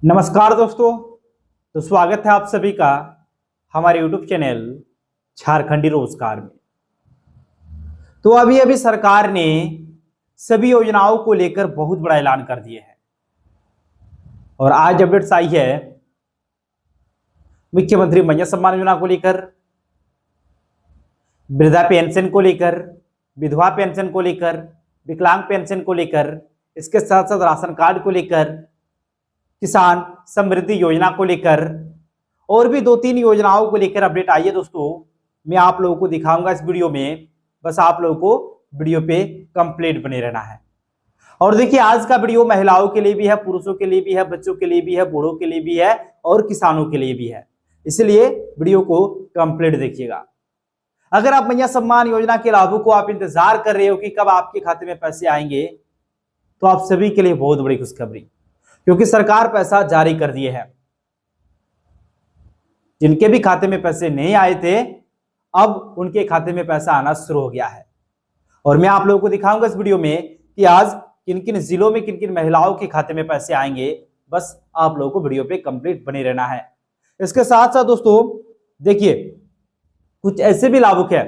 नमस्कार दोस्तों। तो स्वागत है आप सभी का हमारे YouTube चैनल झारखंडी रोजगार में। तो अभी अभी सरकार ने सभी योजनाओं को लेकर बहुत बड़ा ऐलान कर दिए हैं और आज अपडेट्स आई है मुख्यमंत्री महिला सम्मान योजना को लेकर, वृद्धा पेंशन को लेकर, विधवा पेंशन को लेकर, विकलांग पेंशन को लेकर, इसके साथ साथ राशन कार्ड को लेकर, किसान समृद्धि योजना को लेकर और भी 2-3 योजनाओं को लेकर अपडेट आई है। दोस्तों मैं आप लोगों को दिखाऊंगा इस वीडियो में, बस आप लोगों को वीडियो पे कंप्लीट बने रहना है। और देखिए आज का वीडियो महिलाओं के लिए भी है, पुरुषों के लिए भी है, बच्चों के लिए भी है, बूढ़ों के लिए भी है और किसानों के लिए भी है, इसलिए वीडियो को कंप्लीट देखिएगा। अगर आप महिला सम्मान योजना के लाभों को आप इंतजार कर रहे हो कि कब आपके खाते में पैसे आएंगे, तो आप सभी के लिए बहुत बड़ी खुशखबरी, क्योंकि सरकार पैसा जारी कर दिए है। जिनके भी खाते में पैसे नहीं आए थे, अब उनके खाते में पैसा आना शुरू हो गया है। और मैं आप लोगों को दिखाऊंगा इस वीडियो में कि आज किन किन जिलों में किन किन महिलाओं के खाते में पैसे आएंगे। बस आप लोगों को वीडियो पे कंप्लीट बने रहना है। इसके साथ साथ दोस्तों देखिए कुछ ऐसे भी लाभुक है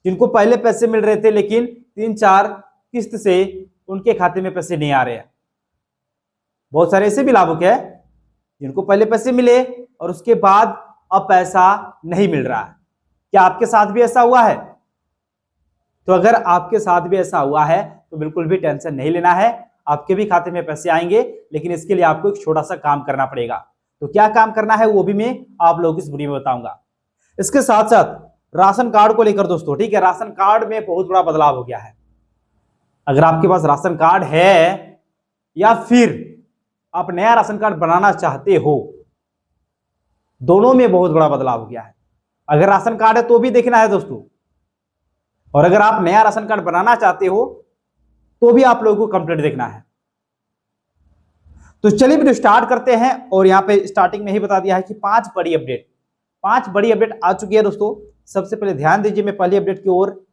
जिनको पहले पैसे मिल रहे थे लेकिन 3-4 किस्त से उनके खाते में पैसे नहीं आ रहे हैं। बहुत सारे ऐसे भी लाभुक है जिनको पहले पैसे मिले और उसके बाद अब पैसा नहीं मिल रहा है। क्या आपके साथ भी ऐसा हुआ है? तो अगर आपके साथ भी ऐसा हुआ है तो बिल्कुल भी टेंशन नहीं लेना है, आपके भी खाते में पैसे आएंगे, लेकिन इसके लिए आपको एक छोटा सा काम करना पड़ेगा। तो क्या काम करना है वो भी मैं आप लोगों को इस वीडियो में बताऊंगा। इसके साथ साथ राशन कार्ड को लेकर दोस्तों, ठीक है, राशन कार्ड में बहुत बड़ा बदलाव हो गया है। अगर आपके पास राशन कार्ड है या फिर आप नया राशन कार्ड बनाना चाहते हो, दोनों में बहुत बड़ा बदलाव हो गया है। अगर राशन कार्ड है तो भी देखना है दोस्तों, और अगर आप नया राशन कार्ड बनाना चाहते हो तो भी आप लोगों को कंप्लीट देखना है। तो चलिए वीडियो स्टार्ट करते हैं। और यहां पे स्टार्टिंग में ही बता दिया है कि 5 बड़ी अपडेट आ चुकी है दोस्तों। सबसे पहले ध्यान दीजिए, मैं पहली अपडेट की ओर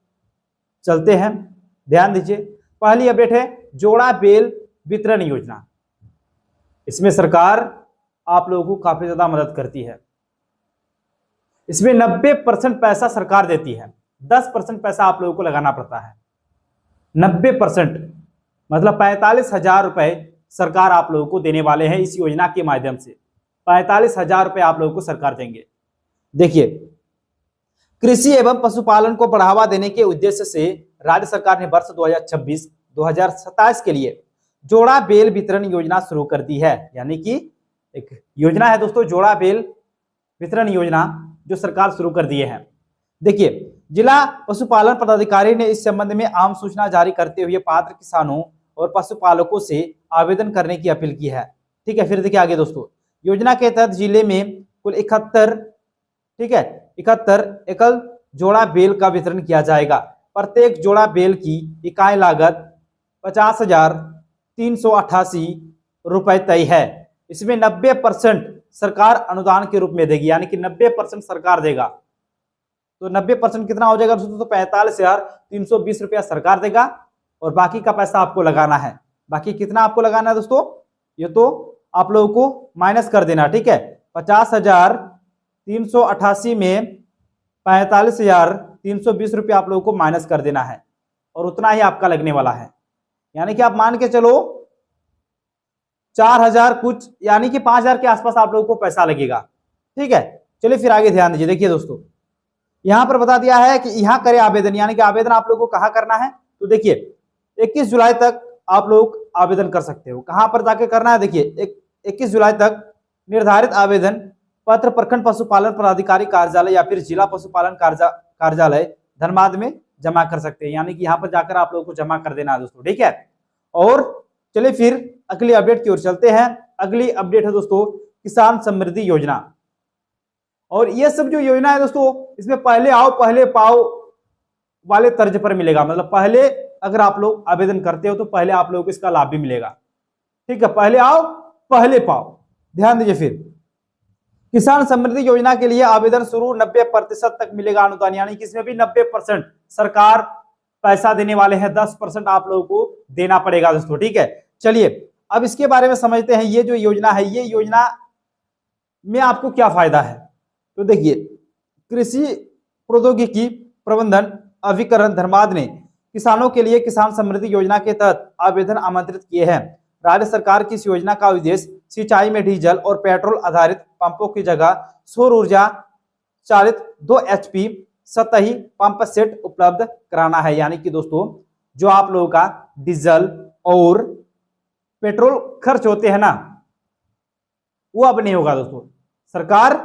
चलते हैं। ध्यान दीजिए, पहली अपडेट है जोड़ा बेल वितरण योजना। इसमें सरकार आप लोगों को काफी ज्यादा मदद करती है। इसमें 90% पैसा सरकार देती है, 10% पैसा आप लोगों को लगाना पड़ता है। 90% मतलब 45,000 रुपए सरकार आप लोगों को देने वाले हैं इस योजना के माध्यम से। 45,000 रुपए आप लोगों को सरकार देंगे। देखिए, कृषि एवं पशुपालन को बढ़ावा देने के उद्देश्य से राज्य सरकार ने वर्ष 2026-2027 के लिए जोड़ा बेल वितरण योजना शुरू कर दी है। यानी कि एक योजना है दोस्तों, जोड़ा बेल वितरण योजना, जो सरकार शुरू कर दिए हैं। देखिए, जिला पशुपालन पदाधिकारी ने इस संबंध में आम सूचना जारी करते हुए पात्र किसानों और पशुपालकों से आवेदन करने की अपील की है। ठीक है, फिर देखिए आगे दोस्तों, योजना के तहत जिले में कुल 71 एकल जोड़ा बेल का वितरण किया जाएगा। प्रत्येक जोड़ा बेल की इकाई लागत 50,388 रुपए तय है। इसमें 90% सरकार अनुदान के रूप में देगी, यानी कि 90% सरकार देगा। तो 90% कितना हो जाएगा दोस्तों? तो 45,320 रुपया सरकार देगा और बाकी का पैसा आपको लगाना है। बाकी कितना आपको लगाना है दोस्तों? ये तो आप लोगों को माइनस कर देना, ठीक है। 50,388 में 45,320 रुपया आप लोगों को माइनस कर देना है और उतना ही आपका लगने वाला है। यानी कि आप मान के चलो 4,000 कुछ, यानी कि 5,000 के आसपास आप लोगों को पैसा लगेगा। ठीक है, चलिए फिर आगे ध्यान दीजिए। देखिए दोस्तों, यहां पर बता दिया है कि यहां करें आवेदन, यानी कि आवेदन आप लोगों को कहां करना है? तो देखिए 21 जुलाई तक आप लोग आवेदन कर सकते हो। कहां पर जाके करना है? देखिए 21 जुलाई तक निर्धारित आवेदन पत्र प्रखंड पशुपालन पदाधिकारी कार्यालय या फिर जिला पशुपालन कार्यालय धनबाद में जमा कर सकते हैं। यानी कि यहाँ पर जाकर आप लोगों को जमा कर देना है दोस्तों, ठीक है। और चलिए फिर अगली अपडेट की ओर चलते हैं। अगली अपडेट है दोस्तों किसान समृद्धि योजना। और ये सब जो योजना है दोस्तों, इसमें पहले आओ पहले पाओ वाले तर्ज पर मिलेगा। मतलब पहले अगर आप लोग आवेदन करते हो तो पहले आप लोगों को इसका लाभ भी मिलेगा। ठीक है, पहले आओ पहले पाओ। ध्यान दीजिए, फिर किसान समृद्धि योजना के लिए आवेदन शुरू 90% तक मिलेगा अनुदान, यानी कि इसमें भी 90% सरकार पैसा देने वाले हैं, 10% आप लोगों को देना पड़ेगा दोस्तों। ठीक है, चलिए अब इसके बारे में समझते हैं, ये जो योजना है, ये योजना में आपको क्या फायदा है। तो देखिए, कृषि प्रौद्योगिकी प्रबंधन अभिकरण धर्माद ने किसानों के लिए किसान समृद्धि योजना के तहत आवेदन आमंत्रित किए हैं। राज्य सरकार की इस योजना का उद्देश्य सिंचाई में डीजल और पेट्रोल आधारित पंपों की जगह सौर ऊर्जा चालित 2 HP सतही पंप सेट उपलब्ध कराना है। यानी कि दोस्तों, जो आप लोगों का डीजल और पेट्रोल खर्च होते हैं ना, वो अब नहीं होगा दोस्तों। सरकार,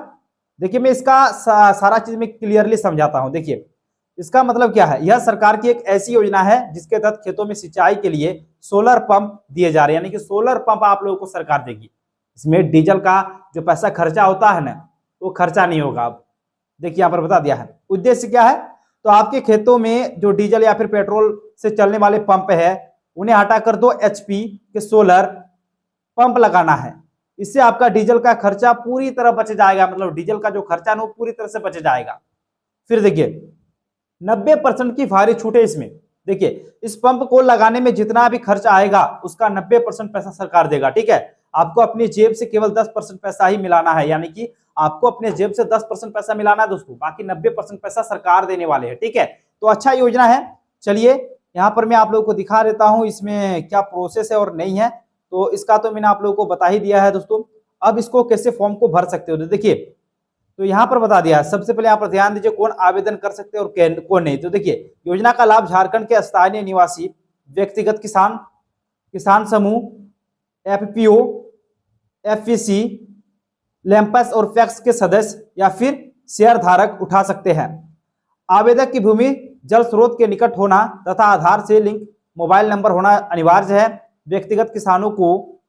देखिए मैं इसका सारा चीज में क्लियरली समझाता हूं। देखिए, इसका मतलब क्या है, यह सरकार की एक ऐसी योजना है जिसके तहत खेतों में सिंचाई के लिए सोलर पंप दिए जा रहे हैं। यानी कि सोलर पंप आप लोगों को सरकार देगी। इसमें डीजल का जो पैसा खर्चा होता है ना, वो खर्चा नहीं होगा। अब देखिए यहां पर बता दिया है उद्देश्य क्या है। तो आपके खेतों में जो डीजल या फिर पेट्रोल से चलने वाले पंप है, उन्हें हटाकर 2 HP के सोलर पंप लगाना है। इससे आपका डीजल का खर्चा पूरी तरह बच जाएगा। मतलब डीजल का जो खर्चा है वो पूरी तरह से बच जाएगा। फिर देखिए, 90% की भारी छूट है इसमें। देखिए, इस पंप को लगाने में जितना भी खर्च आएगा उसका 90% पैसा सरकार देगा। ठीक है, आपको अपनी जेब से केवल 10% पैसा ही मिलाना है। यानी कि आपको अपने जेब से 10% पैसा मिलाना है दोस्तों, बाकी 90% पैसा सरकार देने वाले हैं। ठीक है, तो अच्छा योजना है। चलिए यहाँ पर मैं आप लोगों को दिखा देता हूँ इसमें क्या प्रोसेस है और नहीं है। तो इसका तो मैंने आप लोगों को बता ही दिया है दोस्तों। अब इसको कैसे फॉर्म को भर सकते हो, तो देखिए, तो यहाँ पर बता दिया है। सबसे पहले यहाँ पर ध्यान दीजिए कौन आवेदन कर सकते हैं और कौन नहीं। तो देखिए, योजना का लाभ झारखंड के स्थानीय निवासी, व्यक्तिगत किसान, किसान समूह, FPO, FPC, लैंपस और पैक्स के सदस्य या फिर शेयर धारक उठा सकते हैं। आवेदक की भूमि जल स्रोत के निकट होना तथा आधार से लिंक मोबाइल नंबर होना अनिवार्य है। व्यक्तिगत किसानों को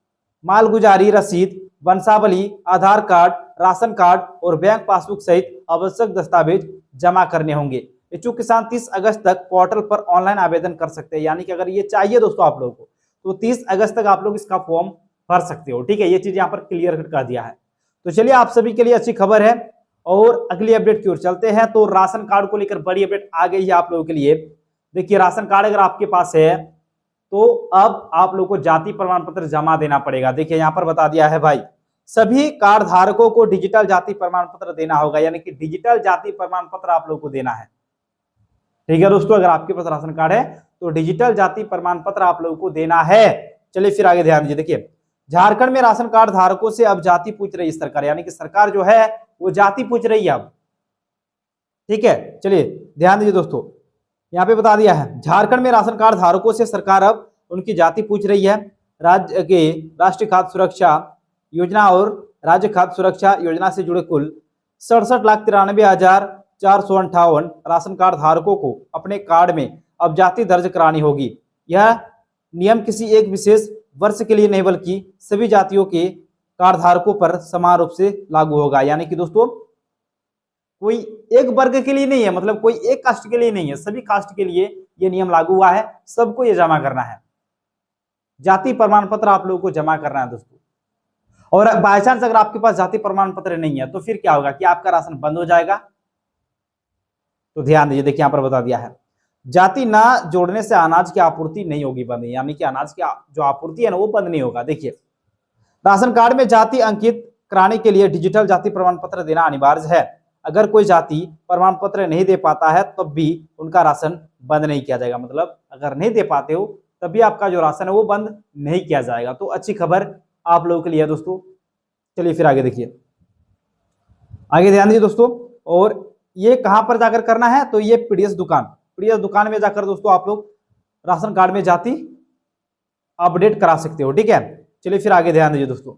मालगुजारी रसीद, वंशावली, आधार कार्ड, राशन कार्ड और बैंक पासबुक सहित आवश्यक दस्तावेज जमा करने होंगे। इच्छुक किसान 30 अगस्त तक पोर्टल पर ऑनलाइन आवेदन कर सकते हैं। यानी कि अगर ये चाहिए दोस्तों आप लोगों को, तो 30 अगस्त तक आप लोग इसका फॉर्म भर सकते हो। ठीक है, ये चीज यहाँ पर क्लियर कर दिया है। तो चलिए, आप सभी के लिए अच्छी खबर है और अगली अपडेट की ओर चलते हैं। तो राशन कार्ड को लेकर बड़ी अपडेट आ गई है आप लोगों के लिए। देखिए, राशन कार्ड अगर आपके पास है तो अब आप लोगों को जाति प्रमाण पत्र जमा देना पड़ेगा। देखिए यहाँ पर बता दिया है भाई, सभी कार्ड धारकों को डिजिटल जाति प्रमाण पत्र देना होगा। यानी कि डिजिटल जाति प्रमाण पत्र आप लोगों को देना है। ठीक है दोस्तों, अगर आपके पास राशन कार्ड है तो डिजिटल जाति प्रमाण पत्र आप लोगों को देना है। चलिए फिर आगे ध्यान दीजिए। देखिए, झारखंड में राशन कार्ड धारकों से अब जाति पूछ रही है सरकार। यानी कि सरकार जो है वो जाति पूछ रही है अब। ठीक है, चलिए ध्यान दीजिए दोस्तों, यहाँ पे बता दिया है झारखंड में राशन कार्ड धारकों से सरकार अब उनकी जाति पूछ रही है। राज्य के राष्ट्रीय खाद्य सुरक्षा योजना और राज्य खाद्य सुरक्षा योजना से जुड़े कुल 67,93,458 राशन कार्ड धारकों को अपने कार्ड में अब जाति दर्ज करानी होगी। यह नियम किसी एक विशेष वर्ष के लिए नहीं बल्कि सभी जातियों के कार्ड धारकों पर समान रूप से लागू होगा। यानी कि दोस्तों, कोई एक वर्ग के लिए नहीं है, मतलब कोई एक कास्ट के लिए नहीं है, सभी कास्ट के लिए ये नियम लागू हुआ है। सबको ये जमा करना है, जाति प्रमाण पत्र आप लोगों को जमा करना है दोस्तों। और बाय चांस अगर आपके पास जाति प्रमाण पत्र नहीं है तो फिर क्या होगा कि आपका राशन बंद हो जाएगा। तो ध्यान दीजिए, देखिए यहाँ पर बता दिया है जाति ना जोड़ने से अनाज की आपूर्ति नहीं होगी बंद। यानी कि अनाज की जो आपूर्ति है ना वो बंद नहीं होगा। देखिए, राशन कार्ड में जाति अंकित कराने के लिए डिजिटल जाति प्रमाण पत्र देना अनिवार्य है। अगर कोई जाति प्रमाण पत्र नहीं दे पाता है तब भी उनका राशन बंद नहीं किया जाएगा। मतलब अगर नहीं दे पाते हो तब भी आपका जो राशन है वो बंद नहीं किया जाएगा। तो अच्छी खबर आप लोगों के लिए है दोस्तों। चलिए फिर आगे देखिए, आगे ध्यान दीजिए दोस्तों। और ये कहां पर जाकर करना है, तो ये पीडीएस दुकान में जाकर दोस्तों आप लोग राशन कार्ड में जाति अपडेट करा सकते हो। ठीक है, चलिए फिर आगे ध्यान दीजिए दोस्तों।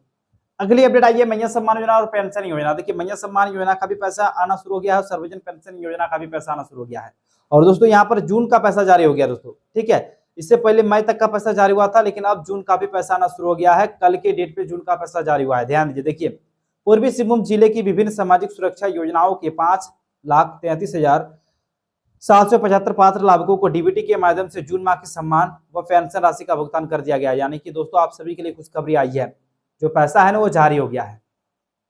अगली अपडेट आई है मैया सम्मान योजना और पेंशन योजना। देखिए, मैया सम्मान योजना का भी पैसा आना शुरू हो गया है और सर्वजन पेंशन योजना का भी पैसा आना शुरू हो गया है। और दोस्तों यहाँ पर जून का पैसा जारी हो गया दोस्तों। ठीक है, इससे पहले मई तक का पैसा जारी हुआ था, लेकिन अब जून का भी पैसा आना शुरू हो गया है। कल के डेट पे जून का पैसा जारी हुआ है। ध्यान दीजिए। देखिए, पूर्वी सिंहभूम जिले की विभिन्न सामाजिक सुरक्षा योजनाओं के 5,33,775 पात्र लाभुकों को डीबीटी के माध्यम से जून माह की सम्मान व पेंशन राशि का भुगतान कर दिया गया। यानी कि दोस्तों आप सभी के लिए खुशखबरी आई है, जो पैसा है ना वो जारी हो गया है।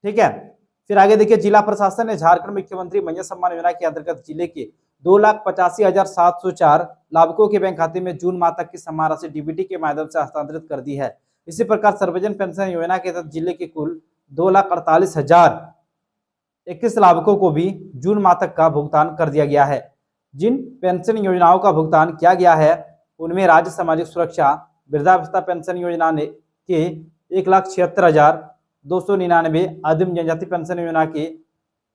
ठीक है, फिर आगे देखिए, जिला प्रशासन ने झारखंड मुख्यमंत्री मैया सम्मान योजना के अंतर्गत जिले के 2,85,704 लाभुकों के बैंक खाते में जून माह तक की सम्मान राशि डीबीटी के माध्यम से हस्तांतरित कर दी है। इसी प्रकार सर्वजन पेंशन योजना के तहत जिले के कुल 2,48,021 लाभुकों को भी जून माह तक का भुगतान कर दिया गया है। जिन पेंशन योजनाओं का भुगतान किया गया है उनमें राज्य सामाजिक सुरक्षा वृद्धावस्था पेंशन योजना के 1,76,299, आदिम जनजाति पेंशन योजना के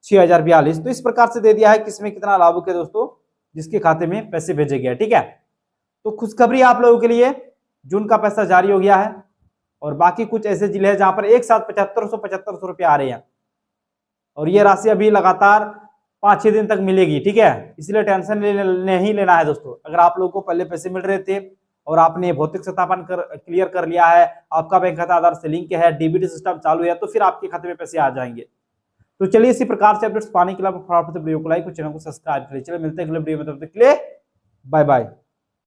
6,042। तो इस प्रकार से दे दिया है किसमें कितना लाभुक है दोस्तों, जिसके खाते में पैसे भेजे गए। ठीक है, तो खुशखबरी आप लोगों के लिए, जून का पैसा जारी हो गया है और बाकी कुछ ऐसे जिले हैं जहां पर एक साथ 7500 रुपये आ रहे हैं और ये राशि अभी लगातार 5-6 दिन तक मिलेगी। ठीक है, इसलिए टेंशन नहीं लेना है दोस्तों। अगर आप लोगों को पहले पैसे मिल रहे थे और आपने भौतिक सत्यापन क्लियर कर लिया है, आपका बैंक खाता आधार से लिंक है, डीबीटी सिस्टम चालू है, तो फिर आपके खाते में पैसे आ जाएंगे। तो चलिए इसी प्रकार से अपडेट्स पाने के लिए फटाफट वीडियो को लाइक और चैनल को सब्सक्राइब करिए। चलिए मिलते हैं अगले वीडियो में, तब तक के लिए बाय बाय।